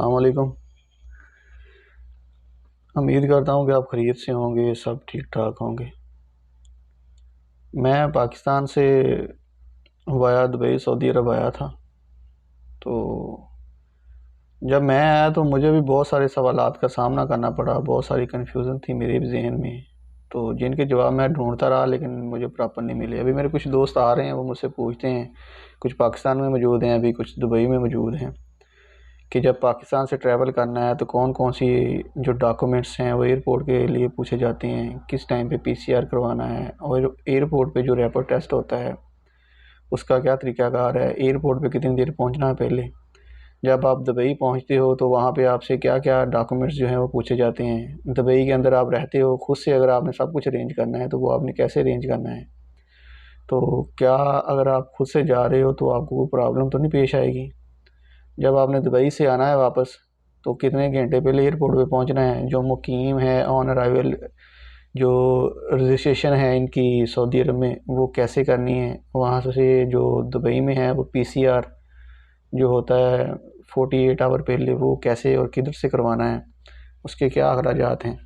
अस्सलाम वालेकुम। उम्मीद करता हूँ कि आप खैरियत से होंगे, सब ठीक ठाक होंगे। मैं पाकिस्तान से वाया दुबई सऊदी अरब आया था। तो जब मैं आया तो मुझे भी बहुत सारे सवालात का सामना करना पड़ा, बहुत सारी कन्फ्यूज़न थी मेरे भी जहन में, तो जिनके जवाब मैं ढूंढता रहा लेकिन मुझे प्रॉपर नहीं मिले। अभी मेरे कुछ दोस्त आ रहे हैं, वो मुझसे पूछते हैं, कुछ पाकिस्तान में मौजूद हैं, अभी कुछ दुबई में मौजूद हैं, कि जब पाकिस्तान से ट्रैवल करना है तो कौन कौन सी जो डॉक्यूमेंट्स हैं वो एयरपोर्ट के लिए पूछे जाते हैं, किस टाइम पे पीसीआर करवाना है, और एयरपोर्ट पे जो रैपिड टेस्ट होता है उसका क्या तरीक़ाकार है, एयरपोर्ट पे कितनी देर पहुंचना है पहले, जब आप दुबई पहुंचते हो तो वहाँ पे आपसे क्या क्या डॉक्यूमेंट्स जो हैं वो पूछे जाते हैं। दुबई के अंदर आप रहते हो, खुद से अगर आपने सब कुछ अरेंज करना है तो वो आपने कैसे अरेंज करना है। तो क्या अगर आप खुद से जा रहे हो तो आपको कोई प्रॉब्लम तो नहीं पेश आएगी। जब आपने दुबई से आना है वापस तो कितने घंटे पहले एयरपोर्ट पे पहुंचना है। जो मुकीम है ऑन अराइवल, जो रजिस्ट्रेशन है इनकी सऊदी अरब में, वो कैसे करनी है। वहाँ से जो दुबई में है वो पीसीआर जो होता है 48 आवर पहले, वो कैसे और किधर से करवाना है, उसके क्या अखराजात हैं।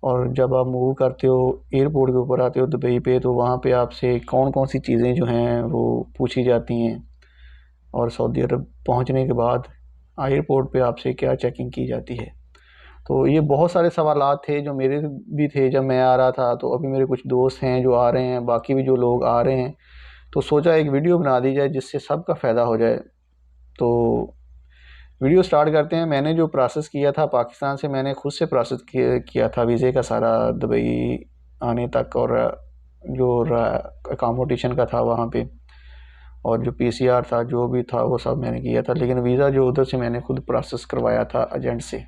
और जब आप मूव करते हो एयरपोर्ट के ऊपर आते हो दुबई पे, तो वहाँ पे आपसे कौन कौन सी चीज़ें जो हैं वो पूछी जाती हैं, और सऊदी अरब पहुँचने के बाद एयरपोर्ट पे आपसे क्या चेकिंग की जाती है। तो ये बहुत सारे सवालात थे जो मेरे भी थे जब मैं आ रहा था। तो अभी मेरे कुछ दोस्त हैं जो आ रहे हैं, बाकी भी जो लोग आ रहे हैं, तो सोचा एक वीडियो बना दी जाए जिससे सबका फ़ायदा हो जाए। तो वीडियो स्टार्ट करते हैं। मैंने जो प्रोसेस किया था पाकिस्तान से, मैंने खुद से प्रोसेस किया था वीज़े का सारा दुबई आने तक, और जो अकामोडेशन का था वहाँ पे, और जो पीसीआर था जो भी था वो सब मैंने किया था। लेकिन वीज़ा जो उधर से मैंने खुद प्रोसेस करवाया था एजेंट से।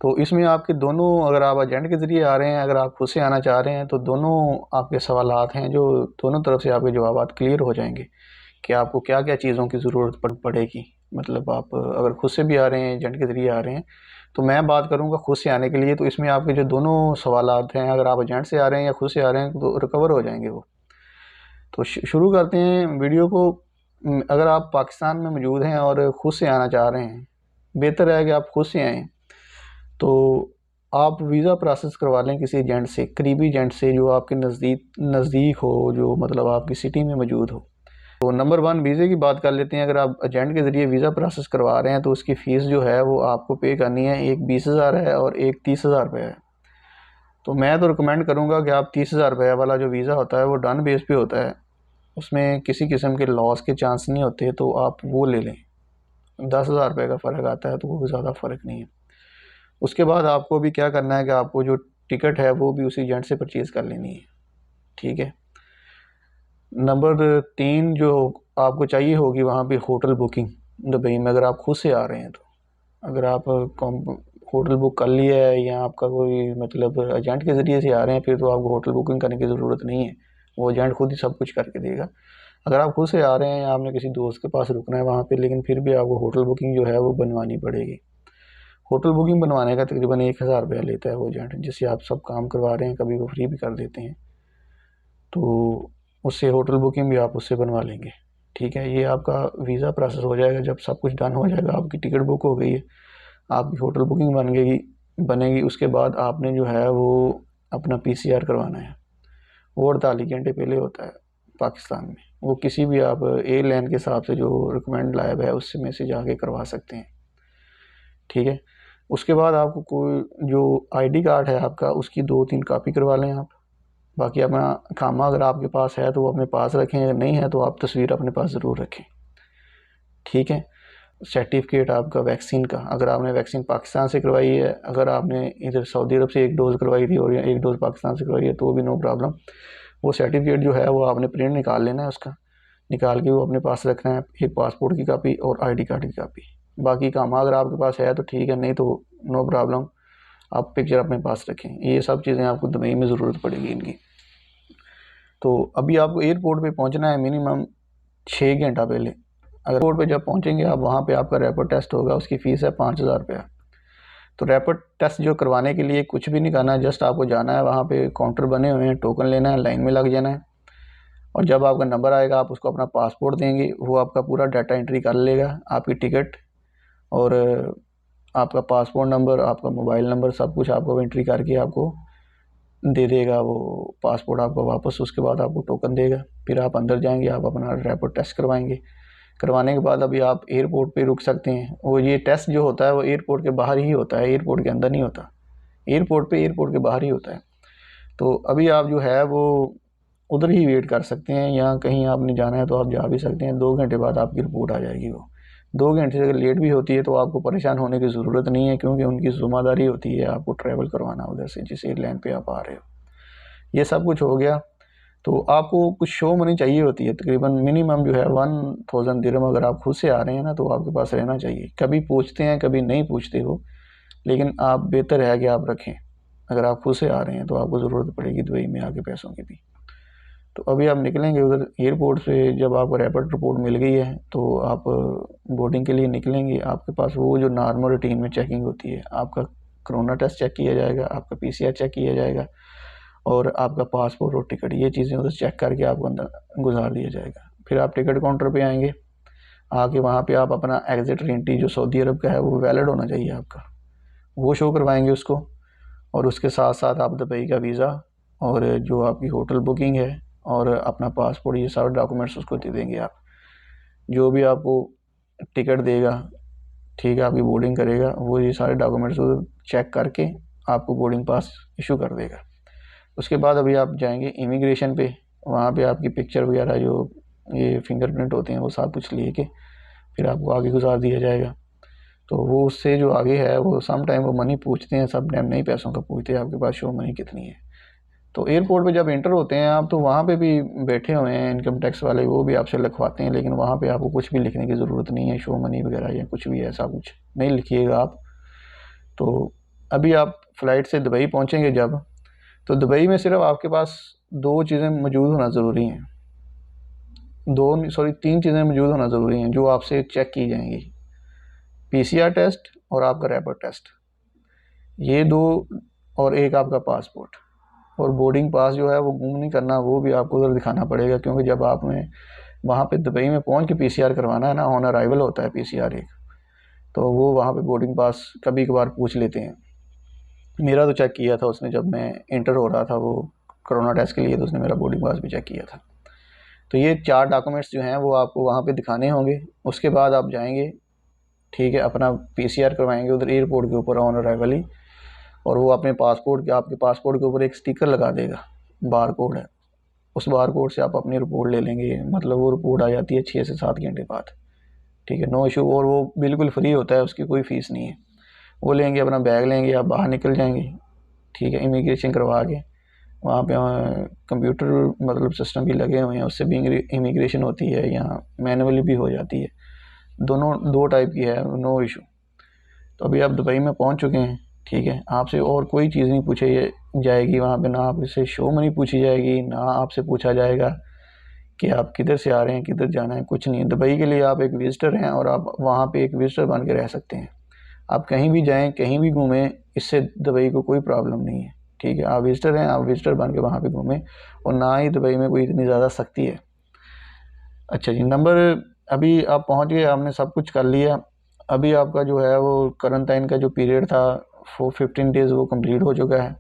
तो इसमें आपके दोनों, अगर आप एजेंट के ज़रिए आ रहे हैं, अगर आप खुद से आना चाह रहे हैं, तो दोनों आपके सवालात हैं जो दोनों तरफ से आपके जवाबात क्लियर हो जाएंगे कि आपको क्या क्या चीज़ों की ज़रूरत पड़ेगी। मतलब आप अगर खुद से भी आ रहे हैं, एजेंट के ज़रिए आ रहे हैं, तो मैं बात करूंगा खुद से आने के लिए। तो इसमें आपके जो दोनों सवालात हैं, अगर आप एजेंट से आ रहे हैं या खुद से आ रहे हैं, तो रिकवर हो जाएंगे वो। तो शुरू करते हैं वीडियो को। अगर आप पाकिस्तान में मौजूद हैं और खुद से आना चाह रहे हैं, बेहतर है कि आप खुद से आएँ। तो आप वीज़ा प्रोसेस करवा लें किसी एजेंट से, करीबी एजेंट से जो आपके नज़दीक हो, जो मतलब आपकी सिटी में मौजूद हो। तो नंबर 1 वीज़े की बात कर लेते हैं। अगर आप एजेंट के ज़रिए वीज़ा प्रोसेस करवा रहे हैं तो उसकी फ़ीस जो है वो आपको पे करनी है। एक 20,000 है और एक 30,000 रुपये है। तो मैं तो रिकमेंड करूँगा कि आप 30,000 रुपये वाला जो वीज़ा होता है वो डन बेस पे होता है, उसमें किसी किस्म के लॉस के चांस नहीं होते, तो आप वो ले लें। 10,000 रुपये का फ़र्क आता है, तो वो ज़्यादा फ़र्क नहीं है। उसके बाद आपको भी क्या करना है कि आपको जो टिकट है वो भी उसी एजेंट से परचेज़ कर लेनी है। ठीक है। नंबर 3 जो आपको चाहिए होगी वहाँ पे होटल बुकिंग दुबई में, अगर आप खुद से आ रहे हैं तो। अगर आप होटल बुक कर लिया है या आपका कोई मतलब एजेंट के ज़रिए से आ रहे हैं, फिर तो आपको होटल बुकिंग करने की ज़रूरत नहीं है, वो एजेंट खुद ही सब कुछ करके देगा। अगर आप खुद से आ रहे हैं या आपने किसी दोस्त के पास रुकना है वहाँ पे, लेकिन फिर भी आपको होटल बुकिंग जो है वो बनवानी पड़ेगी। होटल बुकिंग बनवाने का तकरीबन 1,000 रुपया लेता है वो एजेंट, जिससे आप सब काम करवा रहे हैं, कभी वो फ्री भी कर देते हैं। तो उससे होटल बुकिंग भी आप उससे बनवा लेंगे। ठीक है, ये आपका वीज़ा प्रोसेस हो जाएगा। जब सब कुछ डन हो जाएगा, आपकी टिकट बुक हो गई है, आपकी होटल बुकिंग बनेगी, उसके बाद आपने जो है वो अपना पीसीआर करवाना है। वो 48 घंटे पहले होता है पाकिस्तान में। वो किसी भी आप एयरलाइन के हिसाब से जो रिकमेंड लाइव है उससे में से जाके करवा सकते हैं। ठीक है। उसके बाद आपको कोई जो आईडी कार्ड है आपका, उसकी 2-3 कापी करवा लें आप। बाकी अपना खामा अगर आपके पास है तो वो अपने पास रखें, अगर नहीं है तो आप तस्वीर अपने पास ज़रूर रखें। ठीक है। सर्टिफिकेट आपका वैक्सीन का, अगर आपने वैक्सीन पाकिस्तान से करवाई है, अगर आपने इधर सऊदी अरब से 1 डोज़ करवाई थी और 1 डोज़ पाकिस्तान से करवाई है, तो भी नो प्रॉब्लम। वो सर्टिफिकेट जो है वो आपने प्रिंट निकाल लेना है, उसका निकाल के वो अपने पास रखना है। एक पासपोर्ट की कापी और आईडी कार्ड की कापी। बाकी काम अगर आपके पास है तो ठीक है, नहीं तो नो प्रॉब्लम, आप पिक्चर अपने पास रखें। ये सब चीज़ें आपको दुबई में ज़रूरत पड़ेगी इनकी। तो अभी आपको एयरपोर्ट पे पहुंचना है मिनिमम 6 घंटा पहले। अगर एयरपोर्ट पे जब पहुंचेंगे आप, वहाँ पे आपका रैपिड टेस्ट होगा, उसकी फ़ीस है 5,000 रुपया। तो रैपिड टेस्ट जो करवाने के लिए कुछ भी नहीं करना है, जस्ट आपको जाना है, वहाँ पे काउंटर बने हुए हैं, टोकन लेना है, लाइन में लग जाना है, और जब आपका नंबर आएगा आप उसको अपना पासपोर्ट देंगे, वो आपका पूरा डाटा एंट्री कर लेगा, आपकी टिकट और आपका पासपोर्ट नंबर, आपका मोबाइल नंबर, सब कुछ आपको एंट्री करके आपको दे देगा वो पासपोर्ट आपको वापस। उसके बाद आपको टोकन देगा, फिर आप अंदर जाएंगे, आप अपना रैपिड टेस्ट करवाएंगे। करवाने के बाद अभी आप एयरपोर्ट पे रुक सकते हैं। वो ये टेस्ट जो होता है वो एयरपोर्ट के बाहर ही होता है, एयरपोर्ट के अंदर नहीं होता। एयरपोर्ट के बाहर ही होता है। तो अभी आप जो है वो उधर ही वेट कर सकते हैं, या कहीं आपने जाना है तो आप जा भी सकते हैं। 2 घंटे बाद आपकी रिपोर्ट आ जाएगी। वो 2 घंटे से अगर लेट भी होती है तो आपको परेशान होने की ज़रूरत नहीं है, क्योंकि उनकी ज़िम्मेदारी होती है आपको ट्रैवल करवाना उधर से जिस एयरलाइन पे आप आ रहे हो। ये सब कुछ हो गया। तो आपको कुछ शो मनी चाहिए होती है, तकरीबन मिनिमम जो है 1000 दिरहम। अगर आप खुद से आ रहे हैं ना तो आपके पास रहना चाहिए। कभी पूछते हैं कभी नहीं पूछते हो, लेकिन आप बेहतर है कि आप रखें। अगर आप खुद से आ रहे हैं तो आपको ज़रूरत पड़ेगी दुबई में आके पैसों की भी। तो अभी आप निकलेंगे उधर एयरपोर्ट से। जब आपको रैपिड रिपोर्ट मिल गई है तो आप बोर्डिंग के लिए निकलेंगे। आपके पास वो जो नॉर्मल रूटीन में चेकिंग होती है, आपका कोरोना टेस्ट चेक किया जाएगा, आपका पीसीआर चेक किया जाएगा, और आपका पासपोर्ट और टिकट, ये चीज़ें उधर चेक करके आपको अंदर गुजार दिया जाएगा। फिर आप टिकट काउंटर पे आएंगे। आके वहाँ पे आप अपना एग्जिट एंट्री जो सऊदी अरब का है वो वैलिड होना चाहिए आपका, वो शो करवाएंगे उसको। और उसके साथ साथ आप दुबई का वीज़ा और जो आपकी होटल बुकिंग है और अपना पासपोर्ट, ये सारे डॉक्यूमेंट्स उसको दे देंगे आप। जो भी आपको टिकट देगा, ठीक है, आपकी बोर्डिंग करेगा, वो ये सारे डॉक्यूमेंट्स चेक करके आपको बोर्डिंग पास इशू कर देगा। उसके बाद अभी आप जाएंगे इमिग्रेशन पे। वहाँ पे आपकी पिक्चर वगैरह जो ये फिंगरप्रिंट होते हैं वो सब कुछ लिए के फिर आपको आगे गुजार दिया जाएगा। तो वो उससे जो आगे है वो सम टाइम वो मनी पूछते हैं, सब टाइम नहीं पैसों का पूछते हैं आपके पास शो मनी कितनी है। तो एयरपोर्ट पे जब एंटर होते हैं आप तो वहाँ पे भी बैठे हुए हैं इनकम टैक्स वाले, वो भी आपसे लिखवाते हैं, लेकिन वहाँ पे आपको कुछ भी लिखने की ज़रूरत नहीं है, शो मनी वगैरह या कुछ भी ऐसा कुछ नहीं लिखिएगा आप। तो अभी आप फ़्लाइट से दुबई पहुँचेंगे जब, तो दुबई में सिर्फ आपके पास 2 चीज़ें मौजूद होना ज़रूरी हैं। 3 चीज़ें मौजूद होना ज़रूरी हैं जो आपसे चेक की जाएंगी, पीसीआर टेस्ट और आपका रैपिड टेस्ट, ये 2, और एक आपका पासपोर्ट। और बोर्डिंग पास जो है वो गुम नहीं करना, वो भी आपको उधर दिखाना पड़ेगा, क्योंकि जब आपने वहाँ पे दुबई में पहुँच के पीसीआर करवाना है ना, ऑन अराइवल होता है पीसीआर एक, तो वो वहाँ पे बोर्डिंग पास कभी कभार पूछ लेते हैं। मेरा तो चेक किया था उसने, जब मैं इंटर हो रहा था वो कोरोना टेस्ट के लिए, तो उसने मेरा बोर्डिंग पास भी चेक किया था। तो ये 4 डॉक्यूमेंट्स जो हैं वो आपको वहाँ पे दिखाने होंगे। उसके बाद आप जाएंगे, ठीक है, अपना पीसीआर करवाएंगे उधर एयरपोर्ट के ऊपर ऑन अराइवल ही। और वो अपने पासपोर्ट के, आपके पासपोर्ट के ऊपर एक स्टिकर लगा देगा, बार कोड है, उस बार कोड से आप अपनी रिपोर्ट ले लेंगे। मतलब वो रिपोर्ट आ जाती है 6 से 7 घंटे बाद, ठीक है, नो इशू। और वो बिल्कुल फ्री होता है, उसकी कोई फ़ीस नहीं है। वो लेंगे, अपना बैग लेंगे, आप बाहर निकल जाएंगे, ठीक है, इमिग्रेशन करवा के। वहाँ पे कंप्यूटर मतलब सिस्टम भी लगे हुए हैं, उससे भी इमिग्रेशन होती है, यहाँ मैनुअली भी हो जाती है, दोनों 2 टाइप की है, नो इशू। तो अभी आप दुबई में पहुँच चुके हैं, ठीक है, आपसे और कोई चीज़ नहीं पूछी जाएगी वहाँ पे, ना आपसे शो मनी पूछी जाएगी, ना आपसे पूछा जाएगा कि आप किधर से आ रहे हैं, किधर जाना है, कुछ नहीं। दुबई के लिए आप एक विज़िटर हैं और आप वहाँ पे एक विज़िटर बन के रह सकते हैं। आप कहीं भी जाएं, कहीं भी घूमें, इससे दुबई को कोई प्रॉब्लम नहीं है, ठीक है। आप विज़िटर हैं, आप विज़िटर बन के वहाँ पे घूमें, और ना ही दुबई में कोई इतनी ज़्यादा सख्ती है। अच्छा जी, नंबर, अभी आप पहुँच गए, आपने सब कुछ कर लिया। अभी आपका जो है वो क्वारंटाइन का जो पीरियड था वो 15 डेज़ वो कंप्लीट हो चुका है।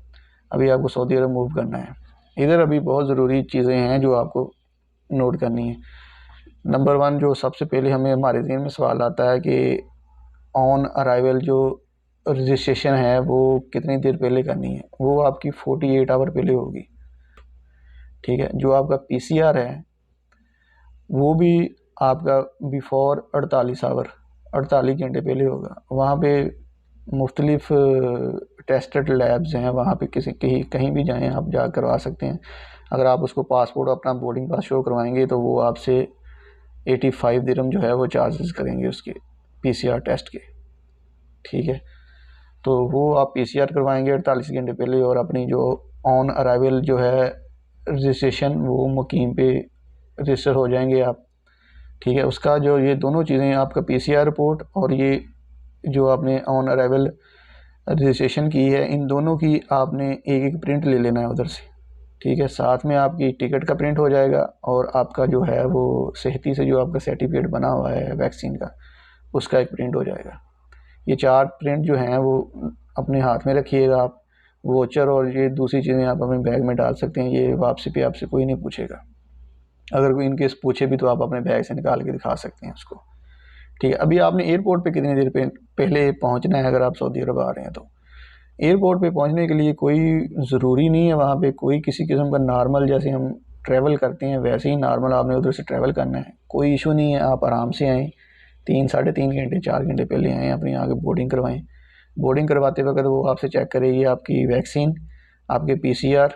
अभी आपको सऊदी अरब मूव करना है। इधर अभी बहुत ज़रूरी चीज़ें हैं जो आपको नोट करनी है। नंबर 1, जो सबसे पहले हमें हमारे ज़हन में सवाल आता है कि ऑन अराइवल जो रजिस्ट्रेशन है वो कितनी देर पहले करनी है। वो आपकी 48 आवर पहले होगी, ठीक है। जो आपका पीसीआर है वो भी आपका बिफोर 48 आवर, 48 घंटे पहले होगा। वहाँ पे मुख्तलिफ टेस्टेड लैब्स हैं, वहाँ पे कहीं भी जाएं आप जा करवा सकते हैं। अगर आप उसको पासपोर्ट अपना बोर्डिंग पास शो करवाएंगे तो वो आपसे 85 दिरहम जो है वो चार्जेस करेंगे उसके पीसीआर टेस्ट के, ठीक है। तो वो आप पीसीआर करवाएंगे 48 घंटे पहले, और अपनी जो ऑन अराइवल जो है रजिस्ट्रेशन वो मुकीम पे रजिस्टर हो जाएंगे आप, ठीक है। उसका जो ये दोनों चीज़ें, आपका पीसीआर रिपोर्ट और ये जो आपने ऑन अराइवल रजिस्ट्रेशन की है, इन दोनों की आपने एक एक प्रिंट ले लेना है उधर से, ठीक है। साथ में आपकी टिकट का प्रिंट हो जाएगा, और आपका जो है वो सेहती से जो आपका सर्टिफिकेट बना हुआ है वैक्सीन का, उसका एक प्रिंट हो जाएगा, ये 4 प्रिंट जो हैं वो अपने हाथ में रखिएगा आप। वोचर और ये दूसरी चीज़ें आप अपने बैग में डाल सकते हैं, ये वापसी पे आपसे कोई नहीं पूछेगा। अगर कोई इनकेस पूछे भी तो आप अपने बैग से निकाल के दिखा सकते हैं उसको। ठीक है, अभी आपने एयरपोर्ट पे कितनी देर पहले पहुंचना है अगर आप सऊदी अरब आ रहे हैं तो। एयरपोर्ट पे पहुंचने के लिए कोई ज़रूरी नहीं है वहाँ पे कोई किसी किस्म का नॉर्मल, जैसे हम ट्रैवल करते हैं वैसे ही नॉर्मल आपने उधर से ट्रैवल करना है, कोई इशू नहीं है। आप आराम से आएँ, 3-3.5 घंटे 4 घंटे पहले आएँ, अपनी आगे बोर्डिंग करवाएँ। बोर्डिंग करवाते वक्त वो आपसे चेक करेगी आपकी वैक्सीन, आपके PCR,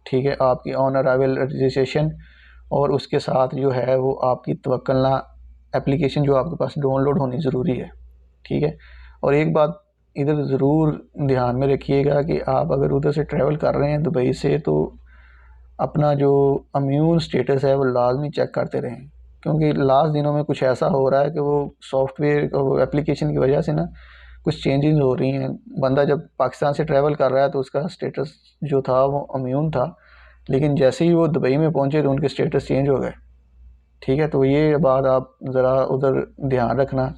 ठीक है, आपकी ऑन अराइवल रजिस्ट्रेशन, और उसके साथ जो है वो आपकी तवक्कलना एप्लीकेशन जो आपके पास डाउनलोड होनी ज़रूरी है। ठीक है, और एक बात इधर ज़रूर ध्यान में रखिएगा कि आप अगर उधर से ट्रैवल कर रहे हैं दुबई से, तो अपना जो इम्यून स्टेटस है वो लाजमी चेक करते रहें, क्योंकि लास्ट दिनों में कुछ ऐसा हो रहा है कि वो सॉफ्टवेयर और एप्लीकेशन की वजह से ना कुछ चेंजेस हो रही हैं। बंदा जब पाकिस्तान से ट्रैवल कर रहा है तो उसका स्टेटस जो था वो इम्यून था, लेकिन जैसे ही वो दुबई में पहुंचे तो उनके स्टेटस चेंज हो गए। ठीक है, तो ये बात आप ज़रा उधर ध्यान रखना,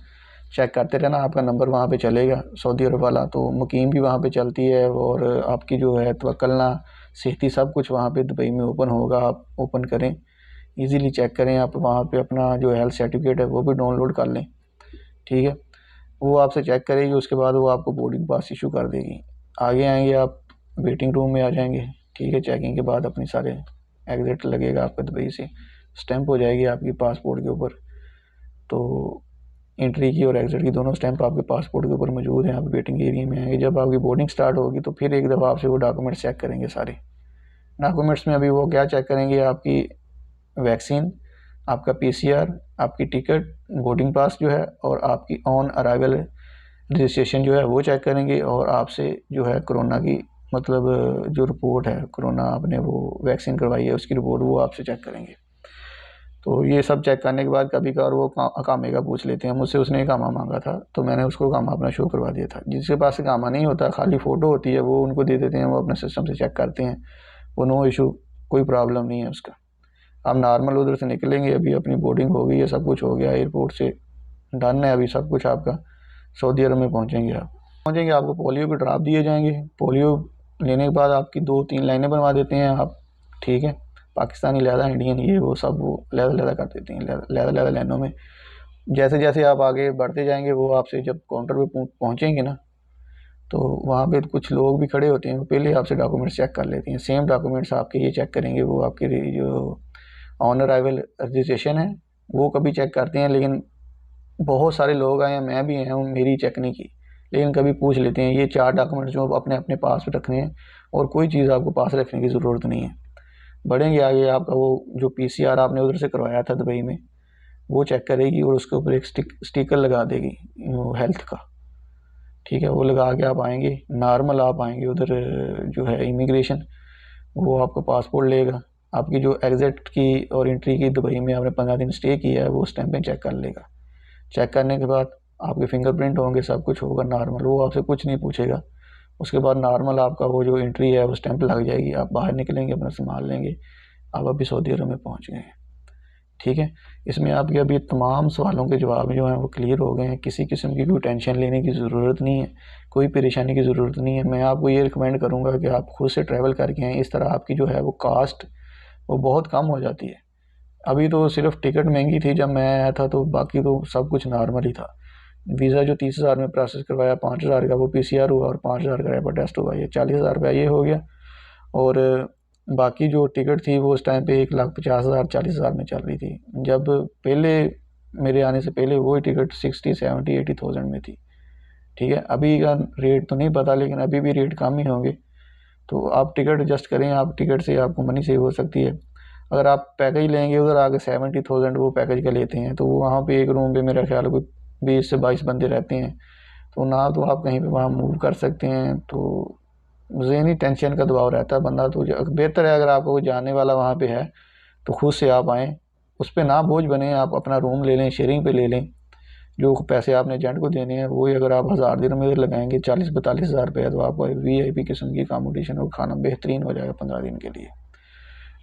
चेक करते रहना। आपका नंबर वहाँ पे चलेगा सऊदी अरब वाला, तो मुकीम भी वहाँ पे चलती है, और आपकी जो है तवक्कलना सेहती सब कुछ वहाँ पे दुबई में ओपन होगा। आप ओपन करें, इजीली चेक करें, आप वहाँ पे अपना जो हेल्थ सर्टिफिकेट है वो भी डाउनलोड कर लें। ठीक है, वो आपसे चेक करेगी, उसके बाद वो आपको बोर्डिंग पास इशू कर देगी। आगे आएंगे आप वेटिंग रूम में आ जाएंगे। ठीक है, चेकिंग के बाद अपने सारे एग्ज़िट लगेगा आपका दुबई से, स्टैंप हो जाएगी आपकी पासपोर्ट के ऊपर। तो एंट्री की और एग्ज़िट की दोनों स्टैंप आपके पासपोर्ट के ऊपर मौजूद हैं। आप वेटिंग एरिया में आएंगे, जब आपकी बोर्डिंग स्टार्ट होगी तो फिर एक दफ़ा आपसे वो डॉक्यूमेंट्स चेक करेंगे सारे। डॉक्यूमेंट्स में अभी वो क्या चेक करेंगे, आपकी वैक्सीन, आपका PCR, आपकी टिकट, बोर्डिंग पास जो है, और आपकी ऑन अराइवल रजिस्ट्रेशन जो है वो चेक करेंगे, और आपसे जो है कोरोना की मतलब जो रिपोर्ट है, कोरोना आपने वो वैक्सीन करवाई है उसकी रिपोर्ट वो आपसे चेक करेंगे। तो ये सब चेक करने के बाद कभी कभार वो अकामे का पूछ लेते हैं मुझसे, उसने अकामा मांगा था तो मैंने उसको अकामा अपना शो करवा दिया था। जिसके पास अकामा नहीं होता, खाली फ़ोटो होती है, वो उनको दे देते हैं, वो अपने सिस्टम से चेक करते हैं, वो नो इशू, कोई प्रॉब्लम नहीं है उसका। आप नॉर्मल उधर से निकलेंगे, अभी अपनी बोर्डिंग हो गई है, सब कुछ हो गया, एयरपोर्ट से डन है अभी सब कुछ आपका। सऊदी अरब में पहुँचेंगे, आप पहुँचेंगे, आपको पोलियो के ड्रॉप दिए जाएंगे। पोलियो लेने के बाद आपकी 2-3 लाइनें बनवा देते हैं आप। ठीक है, पाकिस्तानी लहदा, इंडियन, ये वो सब वो लहदा कर देते हैं, लहदा लाइनों में। जैसे जैसे आप आगे बढ़ते जाएंगे वो आपसे जब काउंटर पे पहुँचेंगे ना, तो वहाँ पे कुछ लोग भी खड़े होते हैं, वो पहले आपसे डॉक्यूमेंट्स चेक कर लेते हैं। सेम डॉक्यूमेंट्स आपके ये चेक करेंगे, वो आपकी जो ऑन अराइवल रजिस्ट्रेशन है वो कभी चेक करते हैं, लेकिन बहुत सारे लोग आए हैं, मैं भी आया हूँ, मेरी चेक नहीं की, लेकिन कभी पूछ लेते हैं। ये 4 डॉक्यूमेंट्स जो अपने अपने पास रखने हैं, और कोई चीज़ आपको पास रखने की ज़रूरत नहीं है। बढ़ेंगे आगे, आपका वो जो PCR आपने उधर से करवाया था दुबई में वो चेक करेगी, और उसके ऊपर एक स्टिकर लगा देगी हेल्थ का। ठीक है, वो लगा के आप आएंगे, नॉर्मल आप आएंगे उधर जो है इमिग्रेशन, वो आपका पासपोर्ट लेगा, आपकी जो एग्ज़िट की और एंट्री की दुबई में आपने 15 दिन स्टे किया है वो स्टैंपें चेक कर लेगा। चेक करने के बाद आपके फिंगरप्रिंट होंगे, सब कुछ होगा नॉर्मल, वो आपसे कुछ नहीं पूछेगा। उसके बाद नॉर्मल आपका वो जो एंट्री है वो स्टैंप लग जाएगी, आप बाहर निकलेंगे, अपना सामान लेंगे, आप अभी सऊदी अरब में पहुंच गए हैं। ठीक है, इसमें आपके अभी तमाम सवालों के जवाब जो हैं वो क्लियर हो गए हैं। किसी किस्म की कोई टेंशन लेने की ज़रूरत नहीं है, कोई परेशानी की ज़रूरत नहीं है। मैं आपको ये रिकमेंड करूँगा कि आप खुद से ट्रैवल करके आएँ, इस तरह आपकी जो है वो कास्ट वो बहुत कम हो जाती है। अभी तो सिर्फ टिकट महंगी थी जब मैं आया था, तो बाकी तो सब कुछ नॉर्मल ही था। वीज़ा जो 30,000 में प्रोसेस करवाया, 5,000 का वो PCR हुआ, और 5,000 का रैपिड टेस्ट हुआ, ये 40,000 रुपया ये हो गया। और बाकी जो टिकट थी वो उस टाइम पे 1,50,000 40,000 में चल रही थी, जब पहले मेरे आने से पहले वही टिकट 60, 70, 80,000 में थी। ठीक है, अभी का रेट तो नहीं पता, लेकिन अभी भी रेट कम ही होंगे। तो आप टिकट एडजस्ट करें, आप टिकट से आपको मनी सेव हो सकती है। अगर आप पैकेज लेंगे उधर आके 70,000 वो पैकेज का लेते हैं, तो वहाँ पे एक रूम पे मेरा ख्याल कोई 20 से 22 बंदे रहते हैं, तो ना तो आप कहीं पे वहाँ मूव कर सकते हैं, तो ज़हनी टेंशन का दबाव रहता है बंदा। तो बेहतर है अगर आपको कोई जानने वाला वहाँ पे है तो खुद से आप आएँ, उस पर ना बोझ बने, आप अपना रूम ले लें, शेयरिंग पे ले लें। जो पैसे आपने एजेंट को देने हैं वही अगर आप 1000 दिरहम में लगाएंगे, 40-42 हज़ार रुपये, तो आपको VIP किस्म की अकामोडेशन और खाना बेहतरीन हो जाएगा 15 दिन के लिए।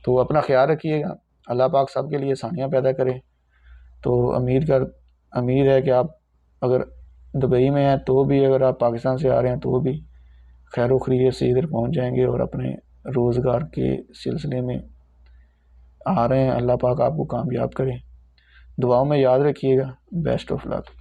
तो अपना ख्याल रखिएगा, अल्लाह पाक सब के लिए आसानियाँ पैदा करे। तो उम्मीद है कि आप अगर दुबई में हैं तो भी, अगर आप पाकिस्तान से आ रहे हैं तो भी खैर खैरियत से इधर पहुंच जाएंगे और अपने रोज़गार के सिलसिले में आ रहे हैं। अल्लाह पाक आपको कामयाब करें। दुआओं में याद रखिएगा। Best of luck.